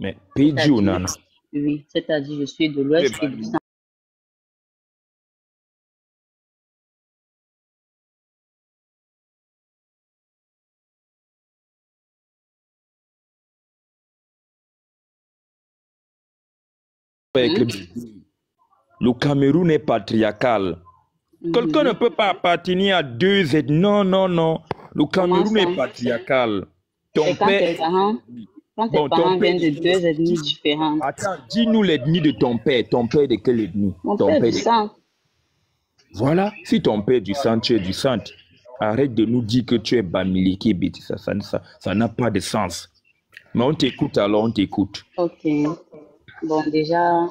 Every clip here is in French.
Mais Pédio, C'est-à-dire, Nana. oui, c'est-à-dire je suis de l'ouest et du centre. Avec Hein? le Cameroun est patriarcal. Quelqu'un ne peut pas appartenir à deux ethnies. Non, non, non. Le Comment Cameroun ça? est patriarcal. Ton Et quand père tes est... parents, quand tes Bon, ton parents père... viennent de deux ethnies différentes, Attends, dis-nous l'ethnie de ton père. Ton père de quelle ethnie? mon Ton père père du de... centre. Voilà. Si ton père est du centre, tu es du centre. Arrête de nous dire que tu es Bamileke, Betty. Ça n'a pas de sens. Mais on t'écoute alors, on t'écoute. Ok. Bon, déjà,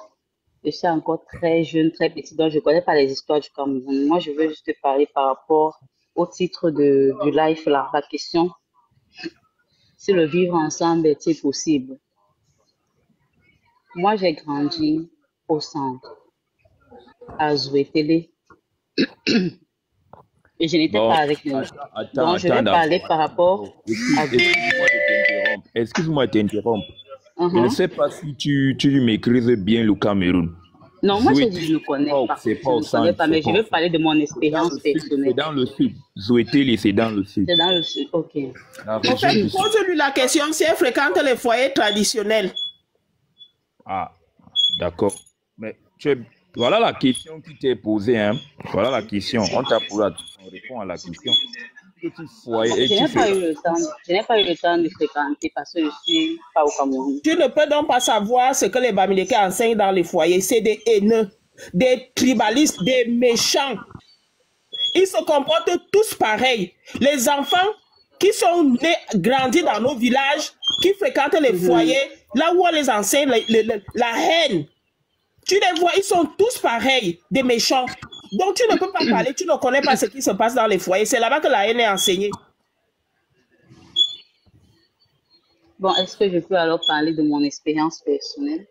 je suis encore très jeune, très petite, donc je ne connais pas les histoires du Cameroun. Moi, je veux juste te parler par rapport au titre du live là. La question, si le vivre ensemble est-il possible? Moi, j'ai grandi au centre, à Zouétélé, et je n'étais Bon, pas avec nous. attends, Donc, je vais d'abord. parler par rapport à vous. Excuse-moi de t'interrompre. Excuse-moi de t'interrompre. Je ne Mhm. sais pas si tu maîtrises bien le Cameroun. Non, moi, j'ai dit Zouété, je ne connais pas. c'est Je pas au ne connais centre, pas, c'est mais pas je au veux centre. parler de mon C'est dans expérience le sud, c'est personnelle. dans le sud. Zouété, c'est dans le sud. C'est dans le sud. Ok. La En région fait, du sud. pose-lui la question si elle fréquente les foyers traditionnels. Ah, d'accord. Mais voilà la question qui t'est posée, hein. Voilà la question. On t'a posé, on répond à la question. Petit foyer, et Je tu n'ai pas fais. eu le temps. Je n'ai pas eu le temps de fréquenter parce que je suis pas au Cameroun. Tu ne peux donc pas savoir ce que les Bamileke enseignent dans les foyers. C'est des haineux, des tribalistes, des méchants. Ils se comportent tous pareils. Les enfants qui sont nés, grandis dans nos villages, qui fréquentent les foyers, là où on les enseigne la haine. Tu les vois, ils sont tous pareils, des méchants. Donc tu ne peux pas parler, tu ne connais pas ce qui se passe dans les foyers. C'est là-bas que la haine est enseignée. Bon, est-ce que je peux alors parler de mon expérience personnelle?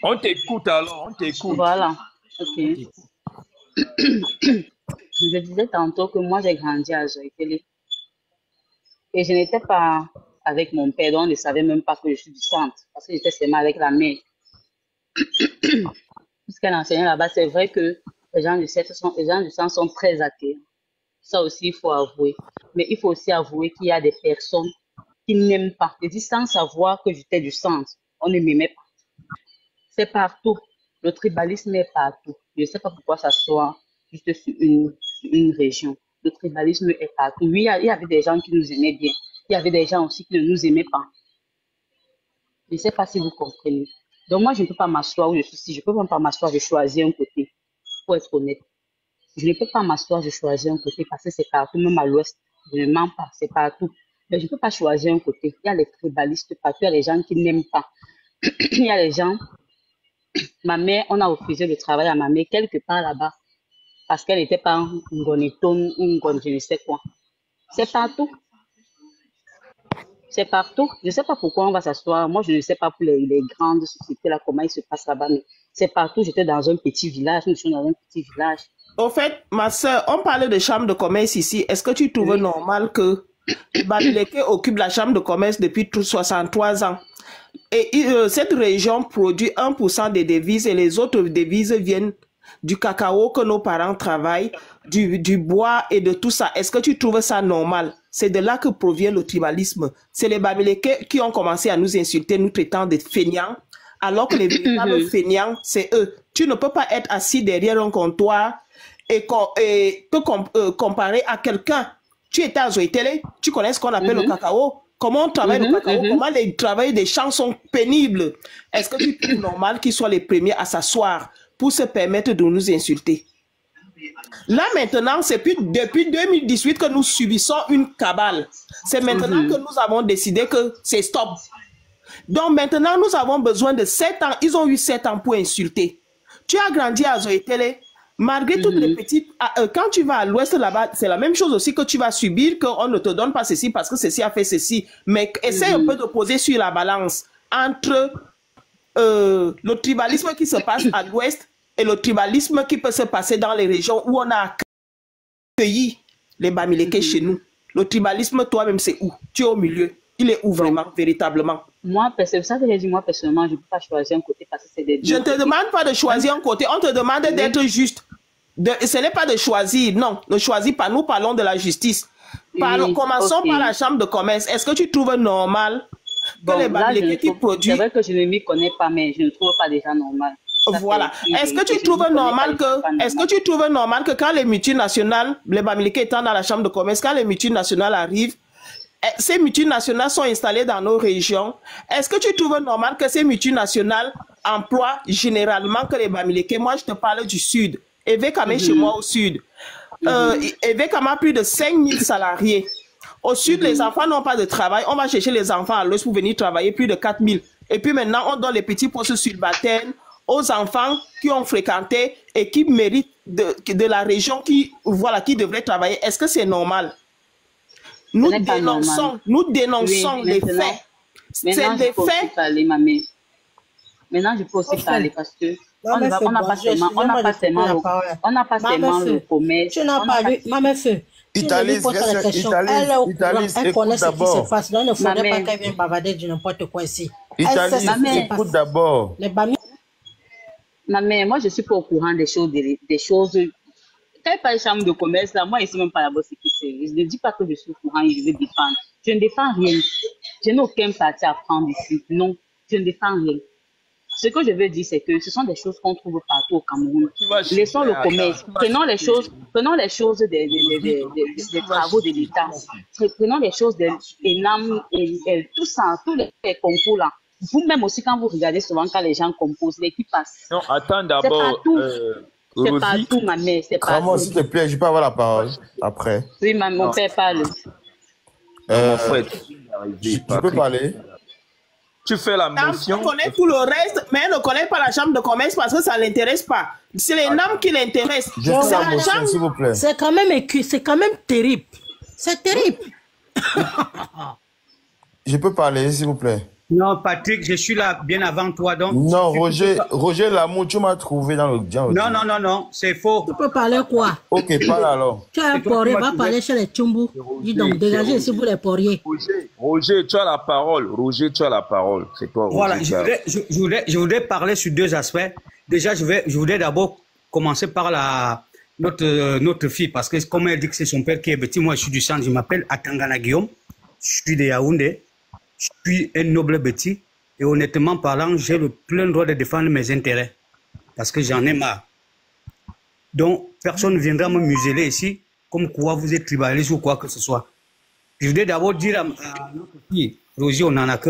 On t'écoute alors, on t'écoute. Voilà. Ok. Je disais tantôt que moi, j'ai grandi à Joïtélé et je n'étais pas avec mon père, donc on ne savait même pas que je suis du centre parce que j'étais seulement avec la mère. Puisqu'elle enseignait là-bas, c'est vrai que les gens du centre sont très athées. Ça aussi, il faut avouer. Mais il faut aussi avouer qu'il y a des personnes qui n'aiment pas. Je dis sans savoir que j'étais du centre. On ne m'aimait pas. C'est partout. Le tribalisme est partout. Je ne sais pas pourquoi ça soit juste sur une région. Le tribalisme est partout. Oui, il y avait des gens qui nous aimaient bien. Il y avait des gens aussi qui ne nous aimaient pas. Je ne sais pas si vous comprenez. Donc moi, je ne peux pas m'asseoir où je suis ici. Je ne peux même pas m'asseoir, je choisis un côté. Pour être honnête. Je ne peux pas m'asseoir, je choisis un côté parce que c'est partout, même à l'ouest. Je ne mens pas, c'est partout. Mais je ne peux pas choisir un côté. Il y a les tribalistes partout, il y a les gens qui n'aiment pas. Il y a les gens. Ma mère, on a refusé le travail à ma mère quelque part là-bas parce qu'elle n'était pas un Ngoneton ou un Ngon, je ne sais quoi. C'est partout. C'est partout. Je ne sais pas pourquoi on va s'asseoir. Moi, je ne sais pas pour les grandes sociétés là, comment ils se passent là-bas, mais c'est partout. J'étais dans un petit village. Nous sommes dans un petit village. Au fait, ma soeur, on parlait de chambre de commerce ici. Est-ce que tu trouves Oui. normal que les Bamileke occupent la chambre de commerce depuis 63 ans? Et cette région produit 1% des devises et les autres devises viennent du cacao que nos parents travaillent, du bois et de tout ça. Est-ce que tu trouves ça normal? C'est de là que provient le tribalisme. C'est les Bamileke qui ont commencé à nous insulter, nous traitant de feignants, alors que les véritables feignants, c'est eux. Tu ne peux pas être assis derrière un comptoir et te comparer à quelqu'un. Tu étais à Zoïtélé, tu connais ce qu'on appelle le cacao. Comment on travaille le cacao, comment les travail des champs sont pénibles. Est-ce que tu trouves normal qu'ils soient les premiers à s'asseoir pour se permettre de nous insulter? Là maintenant, c'est depuis 2018 que nous subissons une cabale. C'est maintenant que nous avons décidé que c'est stop. Donc maintenant, nous avons besoin de 7 ans. Ils ont eu 7 ans pour insulter. Tu as grandi à Zoïtélé. Malgré toutes les petites... quand tu vas à l'ouest là-bas, c'est la même chose aussi que tu vas subir, qu'on ne te donne pas ceci parce que ceci a fait ceci. Mais essaie un peu de poser sur la balance entre le tribalisme qui se passe à l'ouest et le tribalisme qui peut se passer dans les régions où on a accueilli les Bamileke chez nous. Le tribalisme, toi-même, c'est où? Tu es au milieu. Il est où Donc, vraiment, véritablement? moi, c'est ça que j'ai dit, moi, personnellement, je ne peux pas choisir un côté parce que c'est des Je deux ne te côtés. demande pas de choisir un côté, on te demande Oui, d'être juste. Ce n'est pas de choisir, non, ne choisis pas. Nous parlons de la justice. oui, Commençons ok. par la chambre de commerce. Est-ce que tu trouves normal que les Bon, là, je ne Bamileke qui trouve, c'est produisent... vrai que je ne m'y connais pas, mais je ne trouve pas déjà normal. Ça, Voilà. c'est une Est-ce que vérité. tu Je ne trouves m'y connais pas, normal je ne trouve pas est-ce que normal. tu trouves normal que quand les multinationales, les Bamileke étant dans la chambre de commerce, quand les multinationales arrivent, ces multinationales sont installées dans nos régions. Est-ce que tu trouves normal que ces multinationales emploient généralement que les Bamileke? Moi, je te parle du Sud. Evekame chez moi au Sud. Evekame a plus de 5000 salariés. Au Sud, les enfants n'ont pas de travail. On va chercher les enfants à l'ouest pour venir travailler plus de 4000. Et puis maintenant, on donne les petits postes subalternes aux enfants qui ont fréquenté et qui méritent de la région qui devraient travailler. Est-ce que c'est normal? Ce Nous n'est pas normal. nous Oui, dénonçons les faits. C'est maintenant, je des peux aussi faits. parler, ma mère. Maintenant, je peux aussi parler parce que on n'a pas seulement le commerce. Tu n'as pas lu, ma mère feu. Tu ne lui poses pas la question. Elle est au courant, elle connaît ce qui se passe. Donc, il ne faudrait pas qu'elle vienne bavarder de n'importe quoi ici. Italie, écoute d'abord. Les Bami. Ma mère, moi, je ne suis pas au courant des choses. Quand il parle de chambre de commerce, là, moi, ici, même pas là-bas, c'est qui c'est. Je ne dis pas que je suis au courant et je veux défendre. Je ne défends rien. Je n'ai aucun parti à prendre ici. Non, je ne défends rien. Ce que je veux dire, c'est que ce sont des choses qu'on trouve partout au Cameroun. Laissons le commerce. Prenons les choses des travaux de l'État. Prenons les choses des énormes et tout ça, tous les concours là. Vous-même aussi, quand vous regardez souvent quand les gens composent, les qui passent. Non, attends C'est d'abord. partout. C'est partout, ma mère. C'est Vraiment, partout. s'il te plaît, je peux avoir la parole après. Oui, mon père parle. Mon frère, Je peux parler? tu fais la On mention. connaît tout le reste, mais elle ne connaît pas la chambre de commerce parce que ça ne l'intéresse pas. C'est les normes qui l'intéressent. Je fais C'est la la motion, chambre. s'il vous plaît. C'est quand même terrible. C'est terrible. Je peux parler, s'il vous plaît? Non, Patrick, je suis là bien avant toi. Donc, Non, Roger Lamour, tu m'as trouvé dans le... Non, c'est faux. Tu peux parler quoi? Ok, parle alors. Tu as un porrier, va parler chez les Tchumbu. Dis donc, dégagez ici pour les porriers. Roger, tu as la parole. Roger, tu as la parole. C'est toi, Roger. Voilà, je voudrais parler sur deux aspects. Déjà, je voudrais d'abord commencer par notre fille, parce que comme elle dit que c'est son père qui est petit, moi je suis du centre, je m'appelle Atangana Guillaume, je suis de Yaoundé, je suis un noble petit, et honnêtement parlant, j'ai le plein droit de défendre mes intérêts, parce que j'en ai marre. Donc, personne ne viendra me museler ici, comme quoi vous êtes tribaliste ou quoi que ce soit. Je voudrais d'abord dire à notre fille, Roger Onanake,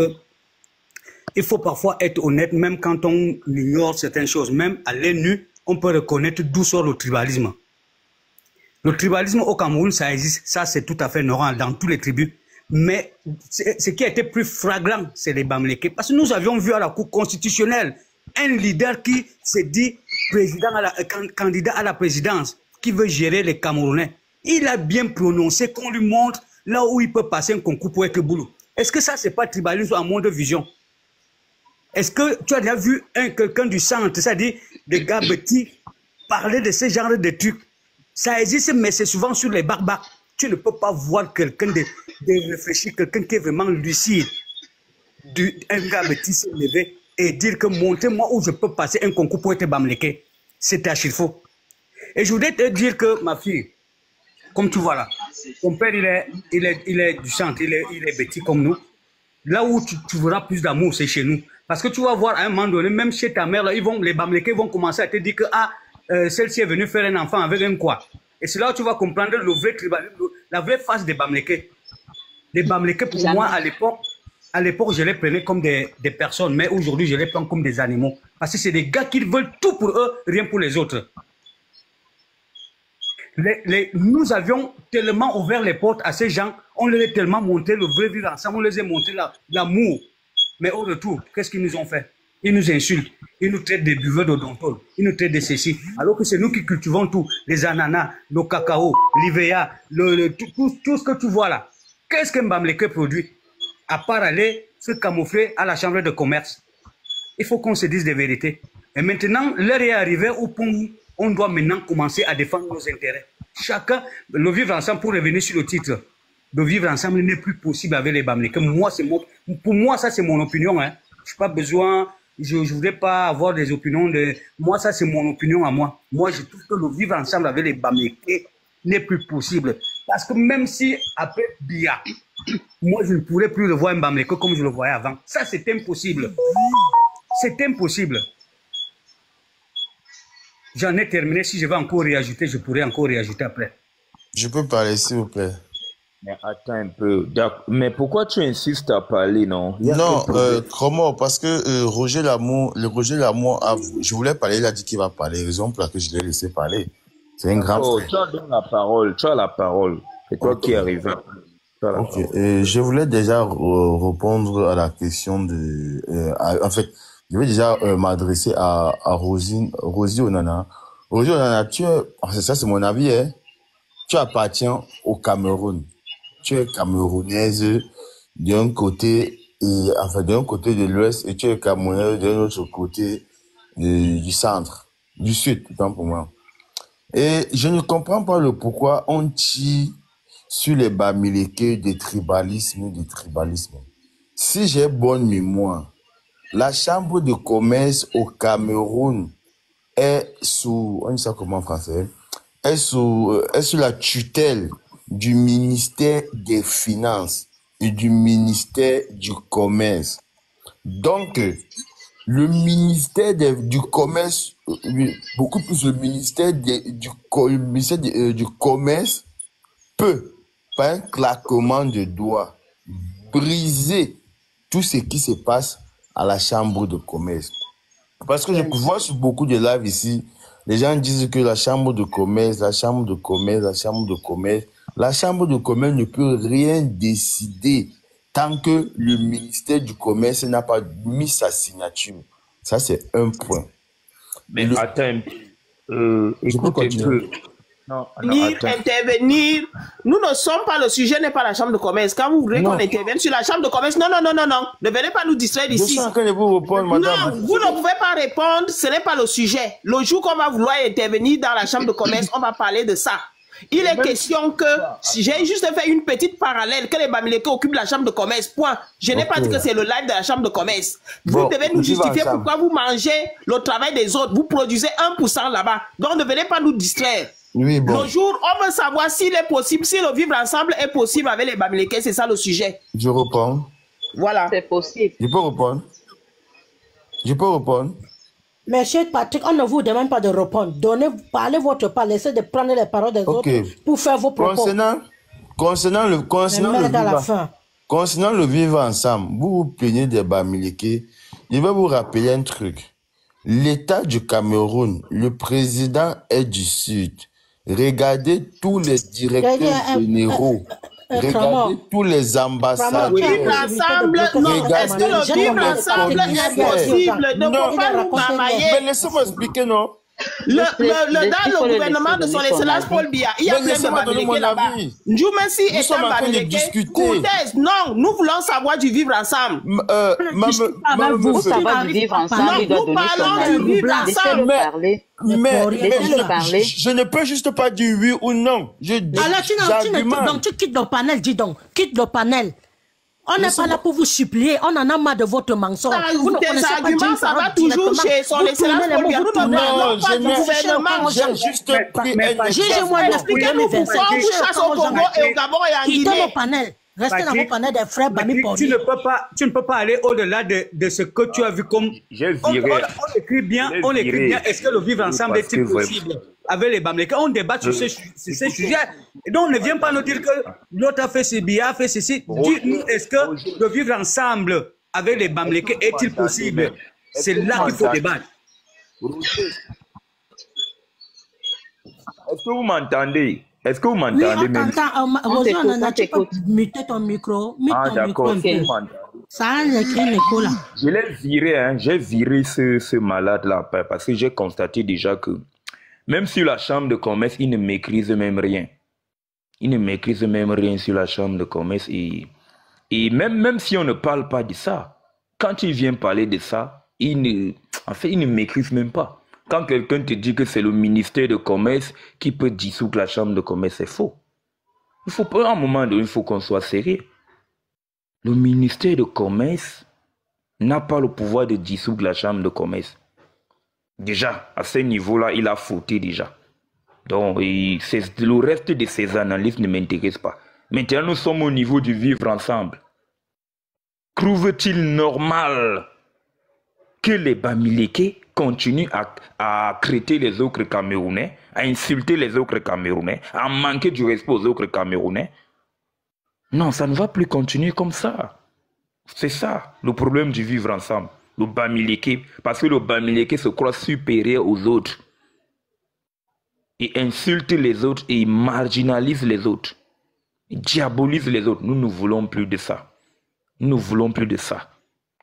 il faut parfois être honnête, même quand on ignore certaines choses. Même à l'œil nu, on peut reconnaître d'où sort le tribalisme. Le tribalisme au Cameroun, ça existe, ça c'est tout à fait normal dans toutes les tribus. Mais ce qui a été plus flagrant, c'est les Bamileke. Parce que nous avions vu à la Cour constitutionnelle un leader qui s'est dit candidat à la présidence, qui veut gérer les Camerounais. Il a bien prononcé qu'on lui montre là où il peut passer un concours pour être boulot. Est-ce que ça, c'est pas tribalisme en mode vision? Est-ce que tu as déjà vu quelqu'un du centre, c'est-à-dire des gars petits, parler de ce genre de trucs? Ça existe, mais c'est souvent sur les barbares. Tu ne peux pas voir quelqu'un de réfléchir, quelqu'un qui est vraiment lucide. Un gars petit se lever et dire que montrez-moi où je peux passer un concours pour être Bamileke. C'est archi faux. Et je voudrais te dire que ma fille, comme tu vois là, ton père il est du centre, il est petit comme nous. Là où tu verras plus d'amour, c'est chez nous. Parce que tu vas voir à un moment donné, même chez ta mère, là, les Bamileke vont commencer à te dire que celle-ci est venue faire un enfant avec un quoi. Et c'est là où tu vas comprendre le vrai tribalisme, la vraie face des Bamileke. Les Bamileke, pour moi, à l'époque, je les prenais comme des personnes, mais aujourd'hui, je les prends comme des animaux. Parce que c'est des gars qui veulent tout pour eux, rien pour les autres. Nous avions tellement ouvert les portes à ces gens, on leur a tellement montré le vrai vivre ensemble, on les a montré l'amour. Mais au retour, qu'est-ce qu'ils nous ont fait? Ils nous insultent, ils nous traitent de buveurs d'odontol, ils nous traitent de ceci, alors que c'est nous qui cultivons tout, les ananas, le cacao, l'IVA, tout ce que tu vois là. Qu'est-ce qu'un Bamileke produit? À part aller se camoufler à la chambre de commerce. Il faut qu'on se dise des vérités. Et maintenant, l'heure est arrivée où on doit maintenant commencer à défendre nos intérêts. Chacun, le vivre ensemble pour revenir sur le titre. de vivre ensemble n'est plus possible avec les Bamileke. Pour moi, ça c'est mon opinion. Hein. Je n'ai pas besoin, je ne voudrais pas avoir des opinions de... Moi, ça c'est mon opinion à moi. Moi, je trouve que le vivre ensemble avec les Bamileke n'est plus possible. Parce que même si après Bia, moi je ne pourrais plus le voir un Bamileke comme je le voyais avant. Ça c'est impossible. C'est impossible. J'en ai terminé. Si je vais encore réajouter, je pourrais encore réajouter après. Je peux parler, s'il vous plaît. Mais attends un peu. Mais pourquoi tu insistes à parler, non? Non, comment? Parce que Roger Lamour, je voulais parler, il a dit qu'il va parler. Raison pour laquelle je l'ai laissé parler. C'est un grand frère. Tu as la parole. Tu as la parole. C'est toi qui es arrivé. Ok. Je voulais déjà répondre à la question de... en fait, je vais déjà m'adresser à Rosie Onana. Rosie Onana, ça c'est mon avis, hein. Tu appartiens au Cameroun. Tu es camerounaise d'un côté, d'un côté de l'ouest, et tu es camerounaise d'un autre côté du centre, du sud, autant pour moi. Et je ne comprends pas le pourquoi on tire sur les Bamileke du tribalisme. Si j'ai bonne mémoire, la chambre de commerce au Cameroun est sous, on dit ça comment en français, est sous la tutelle du ministère des Finances et du ministère du Commerce. Donc, le ministère du Commerce, beaucoup plus le ministère du Commerce peut, par un claquement de doigts, briser tout ce qui se passe à la chambre de commerce. Parce que je vois sur beaucoup de lives ici, les gens disent que la chambre de commerce ne peut rien décider tant que le ministère du Commerce n'a pas mis sa signature. Ça, c'est un point. Mais attends, écoute un peu. Intervenir. Nous ne sommes pas, le sujet n'est pas la chambre de commerce. Quand vous voulez qu'on intervienne sur la chambre de commerce, non. Ne venez pas nous distraire d'ici. Je suis en train de vous répondre, madame. Non, vous ne pouvez pas répondre, ce n'est pas le sujet. Le jour qu'on va vouloir intervenir dans la chambre de commerce, on va parler de ça. Il est question que, j'ai juste fait une petite parallèle, que les Bamileke occupent la chambre de commerce, point. Je n'ai pas dit que c'est le live de la chambre de commerce. Vous devez nous justifier pourquoi vous mangez le travail des autres. Vous produisez 1% là-bas. Donc ne venez pas nous distraire. Oui, bon. Le jour, on veut savoir s'il est possible, si le vivre ensemble est possible avec les Bamileke, c'est ça le sujet. Je réponds. Voilà. C'est possible. Je peux répondre. Mais cher Patrick, on ne vous demande pas de répondre. Parlez votre part, laissez de prendre les paroles des autres pour faire vos propos. Concernant le vivre ensemble, vous vous plaignez des Bamileke. Je vais vous rappeler un truc. L'État du Cameroun, le président est du Sud. Regardez tous les directeurs généraux. Regardez tous les ambassadeurs. Vivre ensemble, non. Est-ce que le vivre ensemble est possible? Ne faut pas nous travailler. Mais laissez-moi expliquer, non? Dans le gouvernement de son excellence Paul Biya, il y a plein de Bamileke là-bas. Djoumensi est un Bamileke. Non, nous voulons savoir du vivre ensemble. Pour savoir du vivre ensemble, il doit donner son avis. Laissez-le parler. Mais je ne peux juste pas dire oui ou non. Alors tu quittes le panel, dis donc. Quitte le panel. On n'est pas là pour vous supplier, on en a marre de votre mensonge. Vous ne connaissez pas Dieu, ça va toujours chez son excellence Paul Biya. Nous ne parlons pas du gouvernement. J'ai juste pris un exemple. Expliquez-nous pourquoi on vous chasse au Congo et au Gabon et en Guinée. Quittez le panel. Restez dans vos panels des frères Bami Poli. Tu ne peux pas aller au-delà de ce que tu as vu comme... On écrit bien, est-ce que le vivre ensemble est-il possible avec les Bamileke? On débat sur ces sujets. Et donc, on ne vient pas nous dire que l'autre a fait ce bien, a fait ceci. Dites-nous, est-ce que le vivre ensemble avec les Bamileke est-il possible? C'est là qu'il faut débattre. Est-ce que vous m'entendez? Oui, on t'entend. Rosie, on en a pas muté ton micro. D'accord. Ça a écrit l'écho là. Je l'ai viré, hein. J'ai viré ce malade-là parce que j'ai constaté déjà que même sur la chambre de commerce, il ne maîtrise même rien. Il ne maîtrise même rien sur la chambre de commerce. Et même si on ne parle pas de ça, quand il vient parler de ça, il ne maîtrise même pas. Quand quelqu'un te dit que c'est le ministère de commerce qui peut dissoudre la chambre de commerce, c'est faux. Il faut pas, à un moment donné, il faut qu'on soit sérieux. Le ministère de Commerce n'a pas le pouvoir de dissoudre la chambre de commerce. Déjà, à ce niveau-là, il a fauté déjà. Donc, le reste de ces analyses ne m'intéresse pas. Maintenant, nous sommes au niveau du vivre ensemble. Trouve-t-il normal que les Bamileke continuent à traiter les autres Camerounais, à insulter les autres Camerounais, à manquer du respect aux autres Camerounais? Non, ça ne va plus continuer comme ça. C'est ça, le problème du vivre ensemble. Le Bamileke, parce que le Bamileke se croit supérieur aux autres. Il insulte les autres et il marginalise les autres. Il diabolise les autres. Nous ne voulons plus de ça. Nous ne voulons plus de ça.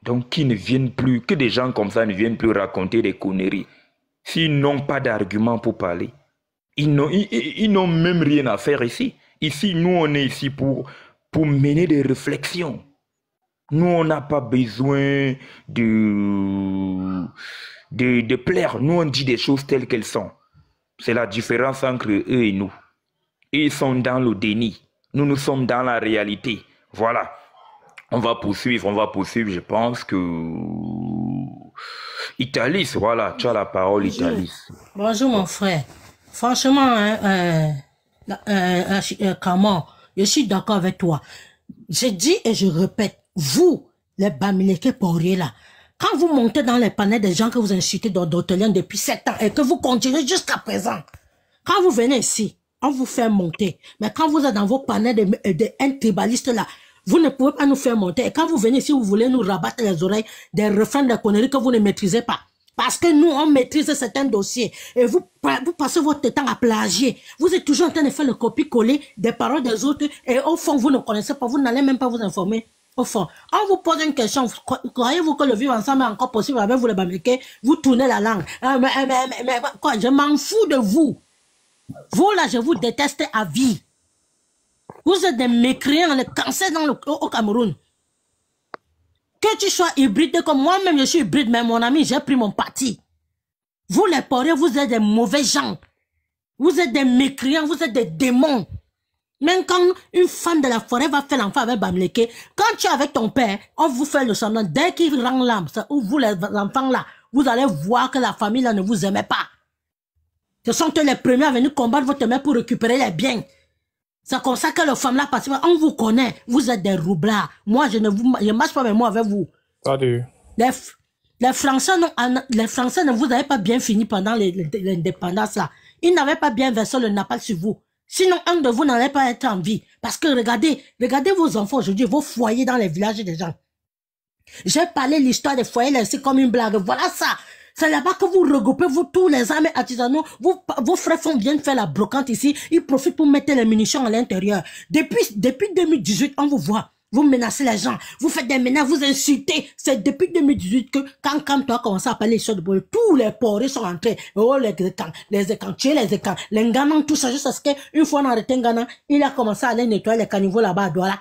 Donc qu'ils ne viennent plus, que des gens comme ça ne viennent plus raconter des conneries. S'ils n'ont pas d'arguments pour parler, ils n'ont même rien à faire ici. Ici, nous, on est ici pour mener des réflexions. Nous, on n'a pas besoin de plaire. Nous, on dit des choses telles qu'elles sont. C'est la différence entre eux et nous. Ils sont dans le déni. Nous sommes dans la réalité. Voilà. On va poursuivre. Je pense que... Italis, voilà. Tu as la parole, Italis. Bonjour, mon frère. Franchement, comment, je suis d'accord avec toi. Je dis et je répète, vous, les Bamileke Porrier là, quand vous montez dans les panels des gens que vous insultez dans d'autres liens depuis 7 ans et que vous continuez jusqu'à présent, quand vous venez ici, on vous fait monter. Mais quand vous êtes dans vos panels de tribalistes là, vous ne pouvez pas nous faire monter. Et quand vous venez ici, vous voulez nous rabattre les oreilles des refrains de conneries que vous ne maîtrisez pas. Parce que nous, on maîtrise certains dossiers. Et vous passez votre temps à plagier. Vous êtes toujours en train de faire le copier-coller des paroles des autres. Et au fond, vous ne connaissez pas. Vous n'allez même pas vous informer. Au fond, on vous pose une question. Croyez-vous que le vivre ensemble est encore possible avec vous, les Bamileke? Vous tournez la langue. Mais quoi? Je m'en fous de vous. Vous, là, je vous déteste à vie. Vous êtes des mécréants, le cancer au Cameroun. Que tu sois hybride comme moi-même, je suis hybride, mais mon ami, j'ai pris mon parti. Vous, les Porriers, vous êtes des mauvais gens. Vous êtes des mécréants, vous êtes des démons. Même quand une femme de la forêt va faire l'enfant avec Bamileke, quand tu es avec ton père, on vous fait le semblant. Dès qu'il rend l'âme, ou vous, les enfants là, vous allez voir que la famille là ne vous aimait pas. Ce sont eux les premiers à venir combattre votre mère pour récupérer les biens. C'est comme ça que les femmes là participe. On vous connaît. Vous êtes des roublards. Moi, je ne marche pas avec moi avec vous. Salut. Les Français ne vous avaient pas bien fini pendant l'indépendance là. Ils n'avaient pas bien versé le napalm sur vous. Sinon, un de vous n'allait pas être en vie. Parce que regardez vos enfants aujourd'hui, vos foyers dans les villages des gens. J'ai parlé l'histoire des foyers laissés comme une blague. Voilà ça. C'est là-bas que vous regroupez, vous, tous les armes artisanaux. Vos frères viennent faire la brocante ici. Ils profitent pour mettre les munitions à l'intérieur. Depuis 2018, on vous voit. Vous menacez les gens. Vous faites des menaces, vous insultez. C'est depuis 2018 que, quand toi commencé à parler l'histoire de Boy, tous les Porriers sont entrés. Oh, les écans, les Nganans, tout ça, juste parce qu'une fois on a arrêté Nganan, il a commencé à aller nettoyer les caniveaux là-bas à Douala.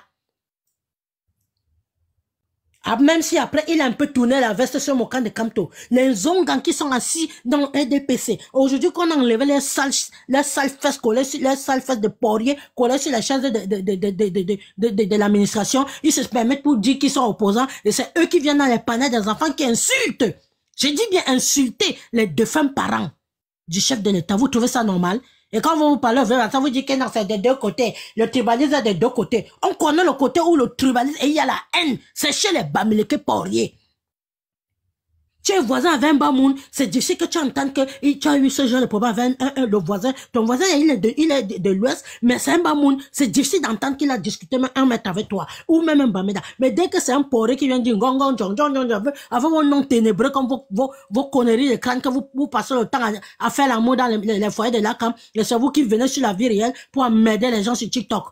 Ah, même si après, il a un peu tourné la veste sur mon camp de Kamto. Les Ongans qui sont assis dans le RDPC. Aujourd'hui, qu'on a enlevé les sales fesses collées sur les sales fesses de Porrier, collées sur la chaise de l'administration, ils se permettent pour dire qu'ils sont opposants. Et c'est eux qui viennent dans les panels des enfants qui insultent. J'ai dit bien insulter les défunts parents du chef de l'État. Vous trouvez ça normal? Et quand vous parlez, vous dites que c'est des deux côtés. Le tribalisme est des deux côtés. On connaît le côté où le tribalisme, et il y a la haine. C'est chez les Bamileke Porrier. Tu es voisin avec un Bamoun, c'est difficile que tu entends que tu as eu ce genre de problème avec le voisin. Ton voisin, il est de l'Ouest, mais c'est un Bamoun. C'est difficile d'entendre qu'il a discuté même un mètre avec toi. Ou même un Bameda. Mais dès que c'est un Porrier qui vient dire gong, avec vos noms ténébreux comme vos conneries de crâne que vous passez le temps à faire l'amour dans les foyers de la cam, et c'est vous qui venez sur la vie réelle pour emmerder les gens sur TikTok.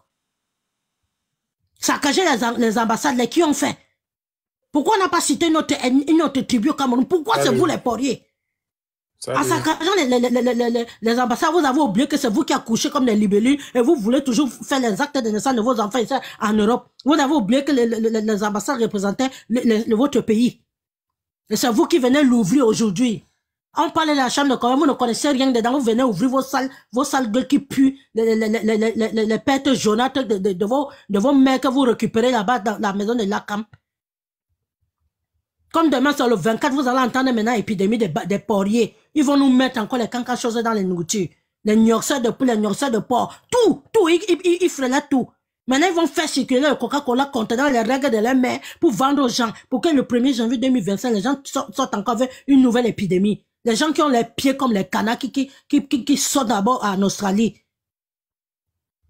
Saccager les ambassades, les qui ont fait. Pourquoi on n'a pas cité notre tribu au Cameroun? Pourquoi c'est vous les Porriers? En saccageant les ambassades, vous avez oublié que c'est vous qui accouchez comme des libellus et vous voulez toujours faire les actes de naissance de vos enfants ici en Europe. Vous avez oublié que les ambassades représentaient votre pays. Et c'est vous qui venez l'ouvrir aujourd'hui. On parlait de la chambre de commerce, vous ne connaissez rien dedans, vous venez ouvrir vos sales gueules qui puent, les pertes jaunâtres de vos mères que vous récupérez là-bas dans la maison de Lakam. Comme demain sur le 24, vous allez entendre maintenant l'épidémie des porriers. Ils vont nous mettre encore les cancans choses dans les nourritures. Les gnorseurs de poules, les gnorseurs de porc. Tout, ils freinent tout. Maintenant, ils vont faire circuler le Coca-Cola contenant les règles de leur mère pour vendre aux gens. Pour que le 1er janvier 2025, les gens sortent encore avec une nouvelle épidémie. Les gens qui ont les pieds comme les canards qui sortent d'abord en Australie.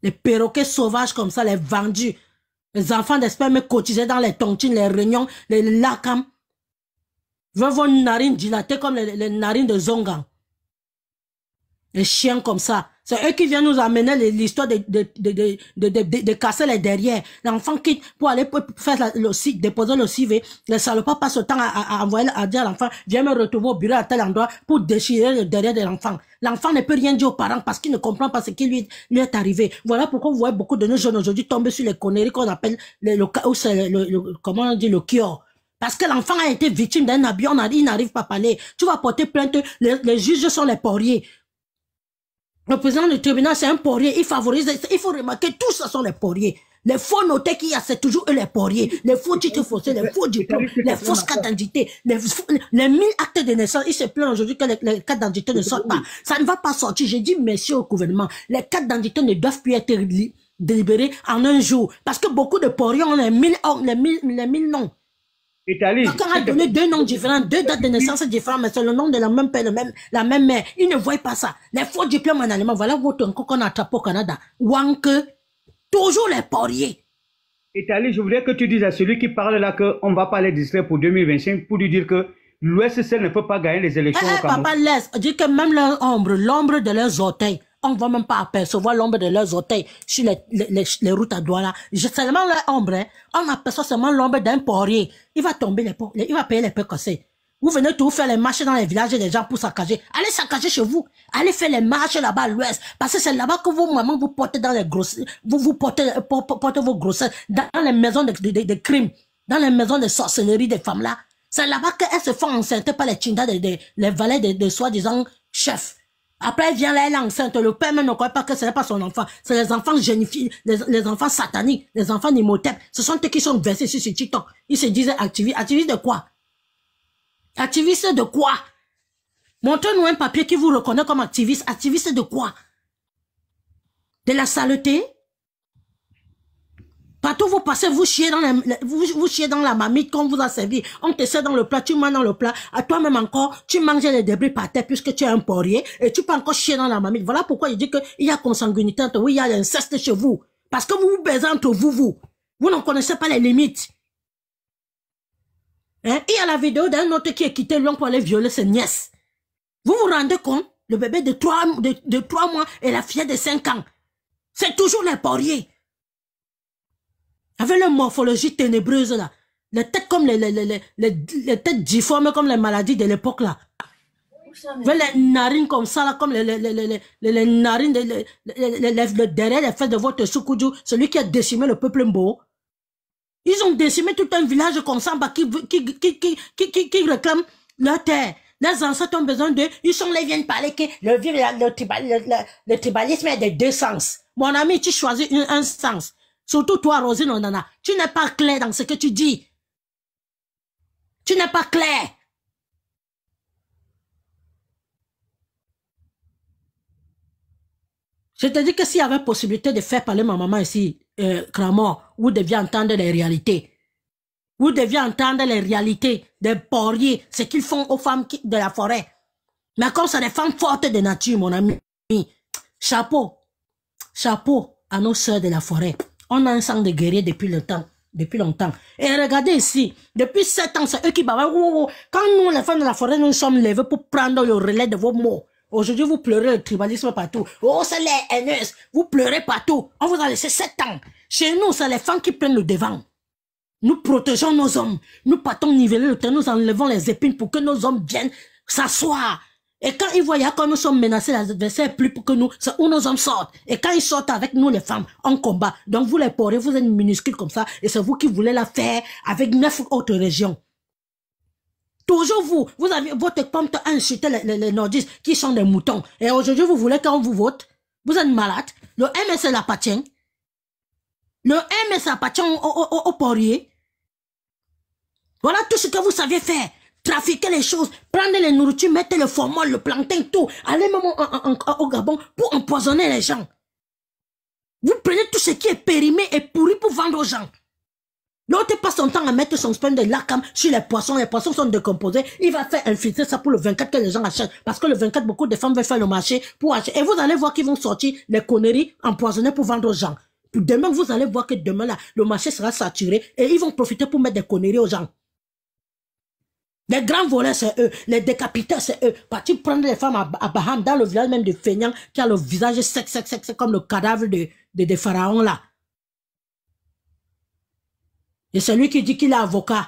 Les perroquets sauvages comme ça, les vendus. Les enfants d'esperme cotisés dans les tontines, les réunions, les lacams. Ils veulent vos narines dilatées comme les narines de Zongan. Les chiens comme ça. C'est eux qui viennent nous amener l'histoire de casser les derrière. L'enfant quitte pour aller faire déposer le CV. Les salopards passent le temps à envoyer, à dire à l'enfant, viens me retrouver au bureau à tel endroit pour déchirer le derrière de l'enfant. L'enfant ne peut rien dire aux parents parce qu'il ne comprend pas ce qui lui est arrivé. Voilà pourquoi vous voyez beaucoup de nos jeunes aujourd'hui tomber sur les conneries qu'on appelle comment on dit, le cure. Parce que l'enfant a été victime d'un abus, il n'arrive pas à parler. Tu vas porter plainte, les juges sont les porriers. Le président du tribunal, c'est un porrier, il favorise, il faut remarquer, tous ce sont les porriers. Les faux notaires qu'il y a, c'est toujours eux les porriers. Les faux titres faussés, les faux diplômes, les fausses cartes d'identité, les 1000 actes de naissance. Il se plaint aujourd'hui que les cartes d'identité ne sortent pas. Ça ne va pas sortir. J'ai dit merci au gouvernement. Les cartes d'identité ne doivent plus être délibérées en un jour. Parce que beaucoup de porriers ont les 1000 noms. Italie. Quand on a donné 2 noms différents, 2 dates de naissance différentes, mais c'est le nom de la même père, la même mère. Ils ne voient pas ça. Les faux diplômes en allemand, voilà votre encore qu'on attrape au Canada. Wanke, toujours les porriers. Italie, je voudrais que tu dises à celui qui parle là qu'on va pas les distraire pour 2025 pour lui dire que l'USSR ne peut pas gagner les élections au Cameroun. Papa laisse, dis que même leur ombre, l'ombre de leurs orteils, on ne va même pas apercevoir l'ombre de leurs orteils sur les routes à Douala. Seulement leur ombre, hein, on aperçoit seulement l'ombre d'un porrier. Il va tomber il va payer les peu cassés. Vous venez tout faire les marches dans les villages des gens pour saccager. Allez saccager chez vous. Allez faire les marches là-bas à l'ouest. Parce que c'est là-bas que vos mamans vous portez dans les grosses, vous portez vos grossesses dans les maisons de crimes, dans les maisons de sorcellerie des femmes là. C'est là-bas qu'elles se font enceinter par les chindas les valets de soi-disant chefs. Après, elle vient là, elle est enceinte. Le père même ne croit pas que ce n'est pas son enfant. C'est les enfants génifiés, les enfants sataniques, les enfants nimotep. Ce sont eux qui sont versés sur ce TikTok. Ils se disaient activistes. Activistes de quoi? Activistes de quoi? Montrez-nous un papier qui vous reconnaît comme activiste. Activiste de quoi? De la saleté? Partout vous passez, vous chiez dans la marmite qu'on vous a servi. On te sert dans le plat, tu manges dans le plat. À toi-même encore, tu manges les débris par terre puisque tu es un porrier et tu peux encore chier dans la marmite. Voilà pourquoi je dis qu'il y a consanguinité entre vous, il y a l'inceste chez vous. Parce que vous vous baisez entre vous. Vous n'en connaissez pas les limites. Hein? Il y a la vidéo d'un autre qui est quitté l'homme pour aller violer ses nièces. Vous vous rendez compte? Le bébé de 3 mois et la fillette de 5 ans. C'est toujours les porriers. Avec leur morphologie ténébreuse là. Les têtes comme les têtes difformes comme les maladies de l'époque là. Avec les narines comme ça là, comme les narines, derrière les fesses de votre Soukoudjou, celui qui a décimé le peuple Mbo. Ils ont décimé tout un village comme ça qui réclame leur terre. Les ancêtres ont besoin d'eux. Ils sont là, ils viennent parler que le tribalisme est de 2 sens. Mon ami, tu choisis un sens. Surtout toi, Rosine Onana, tu n'es pas clair dans ce que tu dis. Tu n'es pas clair. Je te dis que s'il y avait possibilité de faire parler ma maman ici, Cramor, vous deviez entendre les réalités. Vous deviez entendre les réalités des porriers, ce qu'ils font aux femmes de la forêt. Mais comme c'est des femmes fortes de nature, mon ami, chapeau à nos sœurs de la forêt. On a un sang de guerrier depuis longtemps. Et regardez ici, depuis 7 ans, c'est eux qui bavent. Quand nous, les femmes de la forêt, nous sommes levés pour prendre le relais de vos mots. Aujourd'hui, vous pleurez le tribalisme partout. Oh, c'est les haineuses. Vous pleurez partout. On vous a laissé 7 ans. Chez nous, c'est les femmes qui prennent le devant. Nous protégeons nos hommes. Nous partons niveler le terrain. Nous enlevons les épines pour que nos hommes viennent s'asseoir. Et quand ils voient que nous sommes menacés, l'adversaire plus que nous, c'est où nos hommes sortent. Et quand ils sortent avec nous, les femmes, on combat. Donc vous les portez, vous êtes minuscules comme ça, et c'est vous qui voulez la faire avec 9 autres régions. Toujours vous avez votre compte à insulter les nordistes qui sont des moutons. Et aujourd'hui, vous voulez qu'on vous vote? Vous êtes malade. Le MS appartient. Le MS appartient au Poirier. Voilà tout ce que vous savez faire. Trafiquer les choses, prendre les nourritures, mettre le formol, le plantain, tout. Aller même au Gabon pour empoisonner les gens. Vous prenez tout ce qui est périmé et pourri pour vendre aux gens. L'autre passe son temps à mettre son sperme de lacam sur les poissons sont décomposés, il va faire infiltrer ça pour le 24 que les gens achètent, parce que le 24, beaucoup de femmes veulent faire le marché pour acheter, et vous allez voir qu'ils vont sortir les conneries empoisonnées pour vendre aux gens. Puis demain, vous allez voir que demain là, le marché sera saturé, et ils vont profiter pour mettre des conneries aux gens. Les grands voleurs, c'est eux. Les décapiteurs, c'est eux. Partir prendre les femmes à Baham, dans le village même de Feignant, qui a le visage sec, comme le cadavre des pharaons là. Et celui qui dit qu'il est avocat,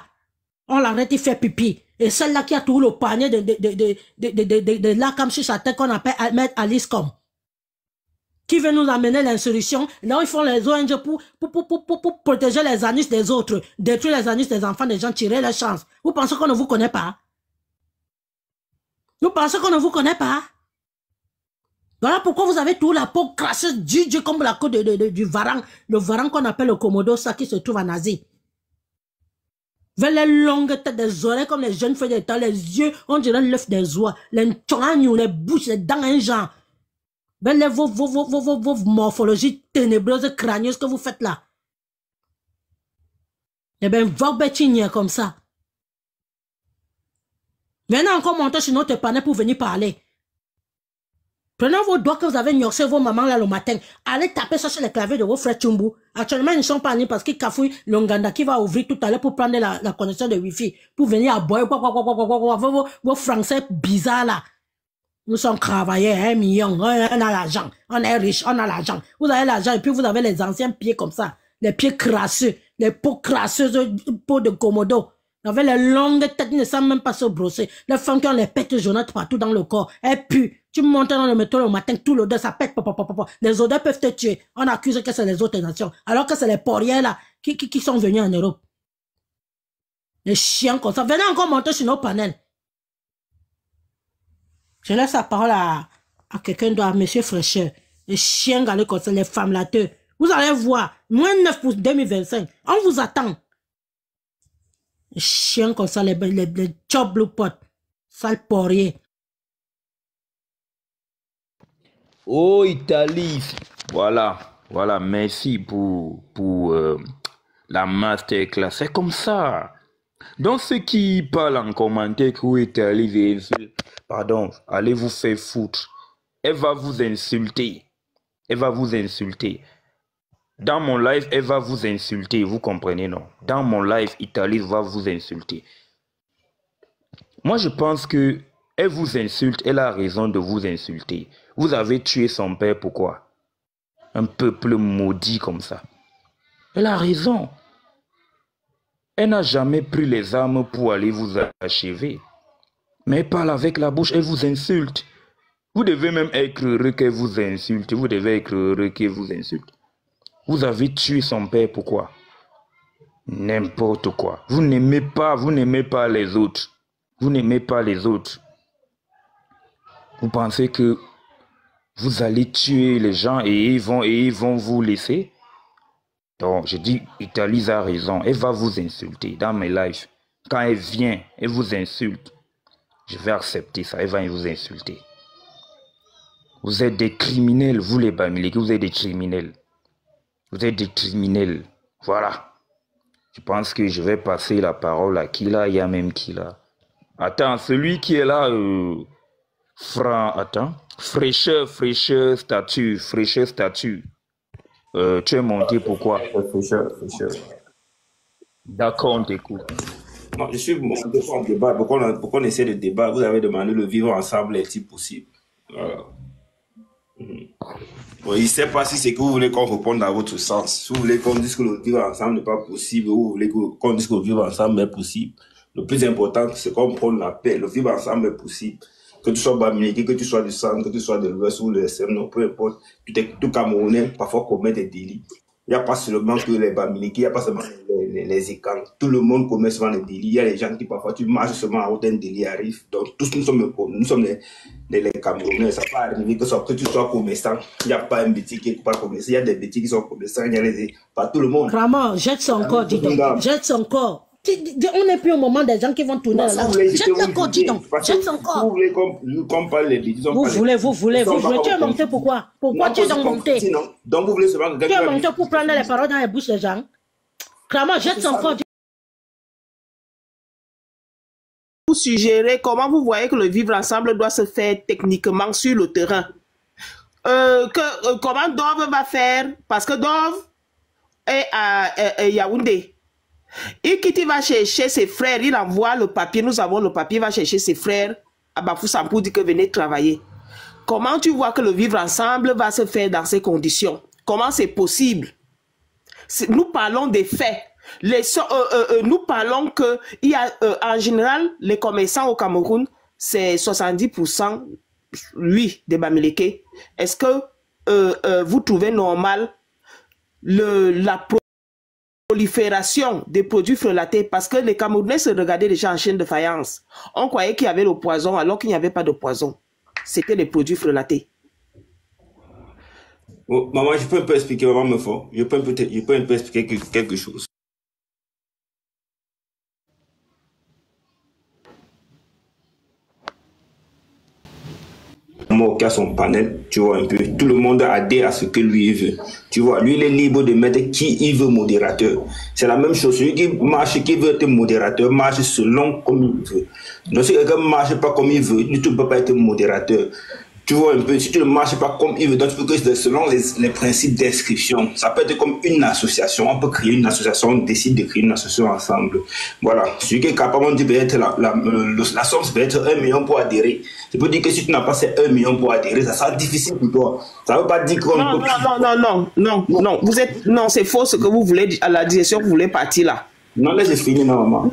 on l'arrête, il fait pipi. Et celle-là qui a tout le panier de là comme sur sa tête qu'on appelle Ahmed Alice comme. Qui veut nous amener l'insurrection. Là, ils font les ONG pour protéger les anus des autres, détruire les anus des enfants des gens, tirer leur chance. Vous pensez qu'on ne vous connaît pas? Vous pensez qu'on ne vous connaît pas? Voilà pourquoi vous avez tout la peau crasseuse du comme la peau du varan. Le varan qu'on appelle le Komodo, ça qui se trouve en Asie. Vers les longues têtes des oreilles comme les jeunes feuilles d'état, les yeux, on dirait l'œuf des oies, les tchouagnou, les bouches, les dents, un genre. Vers vos morphologies ténébreuses, crânieuses que vous faites là. Eh bien, va bêtiner comme ça. Venez encore monter sur notre panel pour venir parler. Prenez vos doigts que vous avez gnoxé vos mamans là le matin. Allez taper ça sur les claviers de vos frères Tchumbu. Actuellement, ils ne sont pas nés parce qu'ils cafouillent l'Onganda qui va ouvrir tout à l'heure pour prendre la connexion de Wi-Fi. Pour venir à boire vos français bizarres là. Nous sommes travailleurs, 1 million, on a l'argent, on est riche, on a l'argent. Vous avez l'argent et puis vous avez les anciens pieds comme ça. Les pieds crasseux, les peaux crasseuses, peaux de Komodo. Avec les longues têtes, ils ne savent même pas se brosser. Les femmes qui ont les pètes jaunâtres partout dans le corps. Et puis, tu montes dans le métro le matin, tout l'odeur, ça pète. Les odeurs peuvent te tuer. On accuse que c'est les autres nations. Alors que c'est les Poiriers là, qui sont venus en Europe. Les chiens comme ça. Venez encore monter sur nos panels. Je laisse la parole à quelqu'un d'autre, à M. Fraîcheur. Les chiens galés comme ça, les femmes lateux. Vous allez voir, moins 9 pour 2025. On vous attend. Les chiens comme ça, les chop blue pot. Sale Poirier. Oh, Italie. Voilà, merci pour la masterclass. C'est comme ça. Donc, ceux qui parlent en commentaire que Italie, pardon, allez vous faire foutre. Elle va vous insulter. Dans mon live, elle va vous insulter. Vous comprenez, non? Dans mon live, Italie va vous insulter. Moi, je pense que elle vous insulte. Elle a raison de vous insulter. Vous avez tué son père, pourquoi? Un peuple maudit comme ça. Elle a raison. Elle n'a jamais pris les armes pour aller vous achever. Mais elle parle avec la bouche, elle vous insulte. Vous devez même être heureux qu'elle vous insulte. Vous devez être heureux qu'elle vous insulte. Vous avez tué son père, pourquoi? N'importe quoi. Vous n'aimez pas les autres. Vous n'aimez pas les autres. Vous pensez que vous allez tuer les gens et ils vont vous laisser? Donc, je dis, Italie a raison. Elle va vous insulter dans mes lives. Quand elle vient, elle vous insulte. Je vais accepter ça. Elle va vous insulter. Vous êtes des criminels, vous les Bamileke, vous êtes des criminels. Vous êtes des criminels. Voilà. Je pense que je vais passer la parole à qui là? Il y a même qui là? Attends, celui qui est là, attends. Fraîcheur statut. Tu es monté pourquoi? Fraîcheur. D'accord, on t'écoute. Non, je suis monté pour un débat. Pourquoi on essaie de débat? Vous avez demandé le vivre ensemble est-il possible? Voilà. Bon, il ne sait pas si c'est que vous voulez qu'on réponde dans votre sens. Si vous voulez qu'on dise que le vivre ensemble n'est pas possible, ou vous voulez qu'on dise que le vivre ensemble est possible. Le plus important, c'est qu'on prenne la paix. Le vivre ensemble est possible. Que tu sois Bamileke, que tu sois du centre, que tu sois de l'Ouest ou de l'ESM, non, peu importe. Tout Camerounais, parfois commet des délits. Il n'y a pas seulement que les Bamileke, il n'y a pas seulement les écrans. Tout le monde commet souvent les délits. Il y a des gens qui parfois, tu marches seulement à route, un délit arrive. Donc tous nous sommes les Camerounais. Ça peut arriver que tu sois commerçant. Il n'y a pas un bêtise qui n'est pas commerçant. Il y a des bêtises qui sont commerçants. Il y a pas tout le monde. Vraiment, jette son corps, dis donc. Jette son corps. On n'est plus au moment des gens qui vont tourner la langue. Jette son corps, dis donc. Jette son corps. Vous voulez qu'on parle les bêtises. Vous voulez. Tu es monté pourquoi? Pourquoi tu es donc monté? Donc vous voulez seulement que tu es monté pour prendre les paroles dans les bouches des gens. Clairement, jette son corps. Vous suggérez comment vous voyez que le vivre ensemble doit se faire techniquement sur le terrain. Comment Dove va faire? Parce que Dove est à Yaoundé. Ikiti va chercher ses frères, il envoie le papier, nous avons le papier, il va chercher ses frères à Bafoussam pour dire que venez travailler. Comment tu vois que le vivre ensemble va se faire dans ces conditions? Comment c'est possible? Nous parlons des faits. Nous parlons que il y a, en général, les commerçants au Cameroun, c'est 70%, oui, des Bamileke. Est-ce que vous trouvez normal la prolifération des produits frelatés? Parce que les Camerounais se regardaient déjà en chaîne de faïence. On croyait qu'il y avait le poison alors qu'il n'y avait pas de poison. C'était les produits frelatés. Oh, maman, je peux un peu expliquer, maman me faut. Je peux un peu expliquer quelque chose. Qui a son panel, tu vois un peu. Tout le monde adhère à ce que lui veut. Tu vois, lui, il est libre de mettre qui il veut modérateur. C'est la même chose. Celui qui marche, qui veut être modérateur, marche selon comme il veut. Donc, si quelqu'un ne marche pas comme il veut, tu ne peux pas être modérateur. Tu vois un peu, si tu ne marches pas comme il veut, donc tu peux que selon les principes d'inscription. Ça peut être comme une association. On peut créer une association, on décide de créer une association ensemble. Voilà. Celui qui est capable, on dit peut-être la somme, peut être 1 million pour adhérer. Je peux dire que si tu n'as pas ces 1 million pour adhérer, ça sera difficile pour toi. Ça ne veut pas dire qu'on non. Vous êtes, non, c'est faux ce que vous voulez, à la direction vous voulez partir là. Non, laissez finir, maman.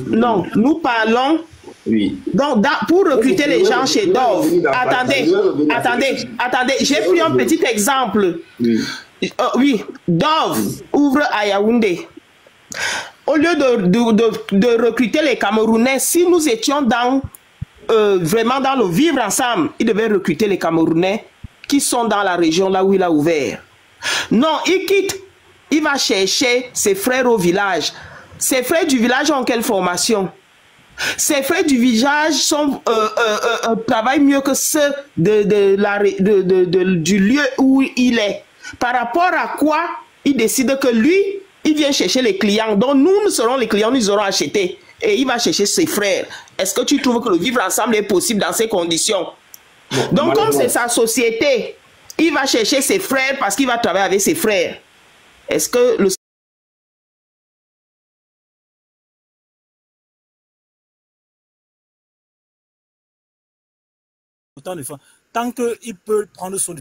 Non, nous parlons. Oui. Donc, pour recruter les gens chez Dove, attendez, j'ai pris un petit exemple. Oui, Dove ouvre à Yaoundé. Au lieu de recruter les Camerounais, si nous étions vraiment dans le vivre ensemble, il devait recruter les Camerounais qui sont dans la région là où il a ouvert. Non, il quitte, il va chercher ses frères au village. Ses frères du village ont quelle formation? Ces frères du village travaillent mieux que ceux du lieu où il est. Par rapport à quoi il décide que lui, il vient chercher les clients. Donc nous serons les clients, nous aurons acheté. Et il va chercher ses frères. Est-ce que tu trouves que le vivre ensemble est possible dans ces conditions? Donc comme c'est sa société, il va chercher ses frères parce qu'il va travailler avec ses frères. Est-ce que le tant qu'il peut prendre son